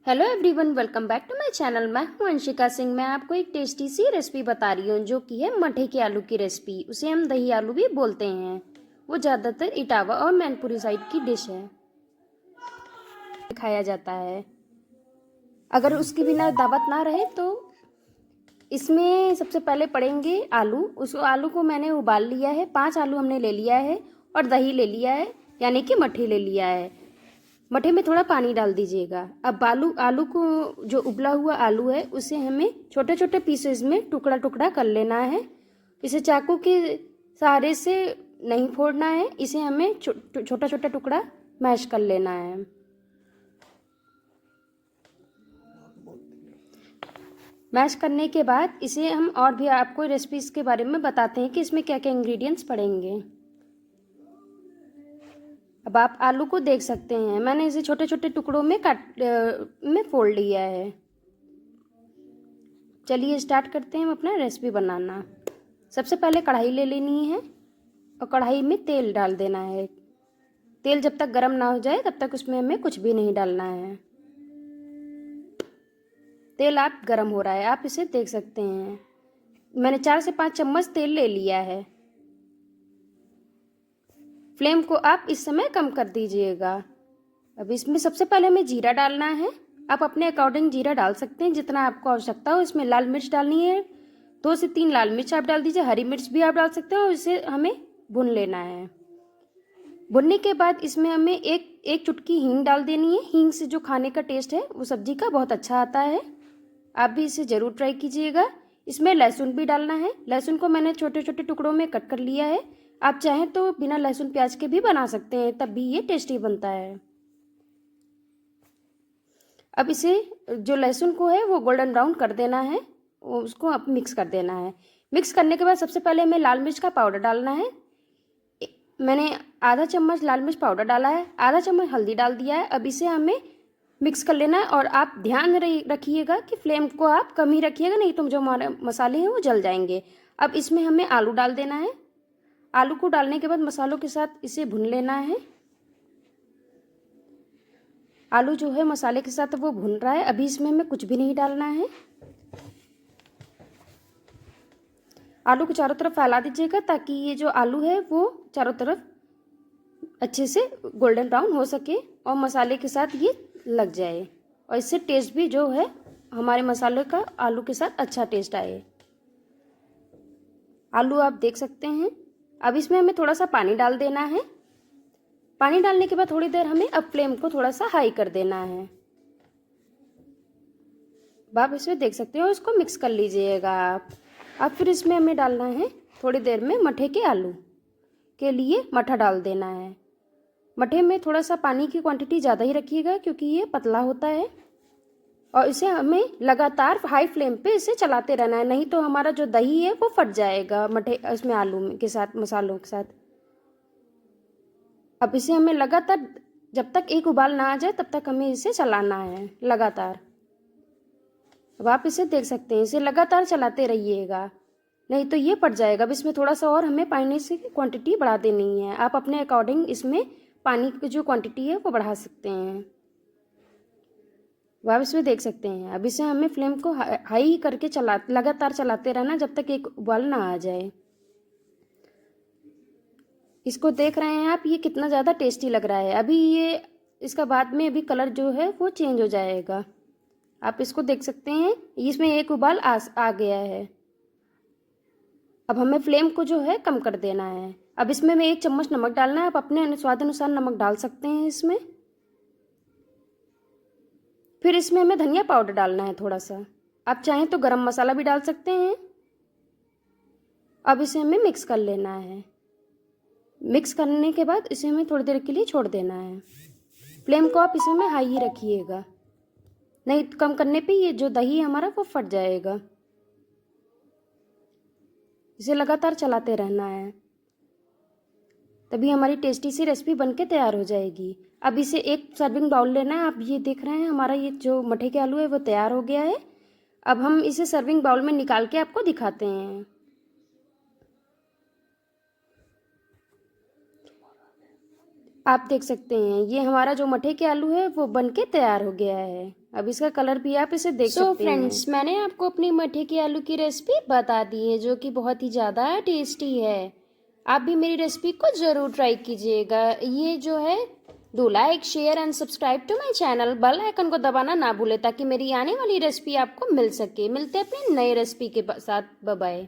Hello everyone, welcome back to my channel. मैं हूं अंशिका सिंह। मैं आपको एक टेस्टी सी रेसिपी बता रही हूं जो कि है मठे के आलू की रेसिपी। उसे हम दही आलू भी बोलते हैं। वो ज़्यादातर इटावा और मैनपुरी साइड की डिश है, खाया जाता है। अगर उसकी बिना दावत ना रहे तो इसमें सबसे पहले पड़ेंगे आलू। उस आलू को मैंने उबाल लिया है, 5 आलू हमने ले लिया है और दही ले लिया है, यानी कि मठे ले लिया है। मठे में थोड़ा पानी डाल दीजिएगा। अब आलू आलू को, जो उबला हुआ आलू है, उसे हमें छोटे छोटे पीसेस में टुकड़ा टुकड़ा कर लेना है। इसे चाकू के सहारे से नहीं फोड़ना है, इसे हमें छोटा छोटा टुकड़ा मैश कर लेना है। मैश करने के बाद इसे हम और भी आपको रेसिपीज के बारे में बताते हैं कि इसमें क्या क्या इंग्रेडिएंट्स पड़ेंगे। अब आप आलू को देख सकते हैं, मैंने इसे छोटे छोटे टुकड़ों में फोड़ लिया है। चलिए स्टार्ट करते हैं हम अपना रेसिपी बनाना। सबसे पहले कढ़ाई ले लेनी है और कढ़ाई में तेल डाल देना है। तेल जब तक गर्म ना हो जाए तब तक उसमें हमें कुछ भी नहीं डालना है। तेल आप गर्म हो रहा है, आप इसे देख सकते हैं। मैंने 4 से 5 चम्मच तेल ले लिया है। फ्लेम को आप इस समय कम कर दीजिएगा। अब इसमें सबसे पहले हमें जीरा डालना है। आप अपने अकॉर्डिंग जीरा डाल सकते हैं जितना आपको आवश्यकता हो। इसमें लाल मिर्च डालनी है, 2 से 3 लाल मिर्च आप डाल दीजिए। हरी मिर्च भी आप डाल सकते हैं और इसे हमें भून लेना है। भुनने के बाद इसमें हमें एक चुटकी हींग डाल देनी है। हींग से जो खाने का टेस्ट है वो सब्जी का बहुत अच्छा आता है। आप भी इसे ज़रूर ट्राई कीजिएगा। इसमें लहसुन भी डालना है। लहसुन को मैंने छोटे छोटे टुकड़ों में कट कर लिया है। आप चाहें तो बिना लहसुन प्याज के भी बना सकते हैं, तब भी ये टेस्टी बनता है। अब इसे, जो लहसुन को है वो गोल्डन ब्राउन कर देना है, उसको अब मिक्स कर देना है। मिक्स करने के बाद सबसे पहले हमें लाल मिर्च का पाउडर डालना है। मैंने आधा चम्मच लाल मिर्च पाउडर डाला है, आधा चम्मच हल्दी डाल दिया है। अब इसे हमें मिक्स कर लेना है और आप ध्यान रखिएगा कि फ्लेम को आप कम ही रखिएगा, नहीं तो जो हमारे मसाले हैं वो जल जाएंगे। अब इसमें हमें आलू डाल देना है। आलू को डालने के बाद मसालों के साथ इसे भून लेना है। आलू जो है मसाले के साथ वो भून रहा है। अभी इसमें हमें कुछ भी नहीं डालना है। आलू को चारों तरफ फैला दीजिएगा ताकि ये जो आलू है वो चारों तरफ अच्छे से गोल्डन ब्राउन हो सके और मसाले के साथ ये लग जाए, और इससे टेस्ट भी जो है हमारे मसाले का आलू के साथ अच्छा टेस्ट आए। आलू आप देख सकते हैं। अब इसमें हमें थोड़ा सा पानी डाल देना है। पानी डालने के बाद थोड़ी देर हमें अब फ्लेम को थोड़ा सा हाई कर देना है। आप इसमें देख सकते हो, इसको मिक्स कर लीजिएगा आप। अब फिर इसमें हमें डालना है थोड़ी देर में मठे के आलू के लिए मठा डाल देना है। मठे में थोड़ा सा पानी की क्वांटिटी ज़्यादा ही रखिएगा क्योंकि ये पतला होता है, और इसे हमें लगातार हाई फ्लेम पे इसे चलाते रहना है, नहीं तो हमारा जो दही है वो फट जाएगा मठे इसमें आलू के साथ, मसालों के साथ। अब इसे हमें लगातार, जब तक एक उबाल ना आ जाए तब तक हमें इसे चलाना है लगातार। अब आप इसे देख सकते हैं, इसे लगातार चलाते रहिएगा, नहीं तो ये फट जाएगा। अब इसमें थोड़ा सा और हमें पानी से क्वांटिटी बढ़ा देनी है। आप अपने अकॉर्डिंग इसमें पानी की जो क्वांटिटी है वो बढ़ा सकते हैं। आप इसमें देख सकते हैं। अब इसे हमें फ्लेम को हाई करके लगातार चलाते रहना जब तक एक उबाल ना आ जाए। इसको देख रहे हैं आप, ये कितना ज़्यादा टेस्टी लग रहा है। अभी ये इसका बाद में अभी कलर जो है वो चेंज हो जाएगा। आप इसको देख सकते हैं, इसमें एक उबाल आ गया है। अब हमें फ्लेम को जो है कम कर देना है। अब इसमें 1 चम्मच नमक डालना है। आप अपने स्वाद अनुसार नमक डाल सकते हैं इसमें। फिर इसमें हमें धनिया पाउडर डालना है थोड़ा सा। आप चाहें तो गरम मसाला भी डाल सकते हैं। अब इसे हमें मिक्स कर लेना है। मिक्स करने के बाद इसे हमें थोड़ी देर के लिए छोड़ देना है। फ्लेम को आप इसमें हाई ही रखिएगा, नहीं तो कम करने पे ये जो दही है हमारा वो फट जाएगा। इसे लगातार चलाते रहना है, तभी हमारी टेस्टी सी रेसिपी बनके तैयार हो जाएगी। अब इसे एक सर्विंग बाउल लेना है। आप ये देख रहे हैं हमारा ये जो मठे के आलू है वो तैयार हो गया है। अब हम इसे सर्विंग बाउल में निकाल के आपको दिखाते हैं। आप देख सकते हैं ये हमारा जो मठे के आलू है वो बन के तैयार हो गया है। अब इसका कलर भी आप इसे देख सकते हैं। फ्रेंड्स, मैंने आपको अपनी मठे के आलू की रेसिपी बता दी है जो कि बहुत ही ज़्यादा टेस्टी है। आप भी मेरी रेसिपी को ज़रूर ट्राई कीजिएगा। ये जो है do like share and subscribe to my channel. Bell icon को दबाना ना भूले ताकि मेरी आने वाली रेसिपी आपको मिल सके। मिलते हैं अपनी नई रेसिपी के साथ। Bye bye.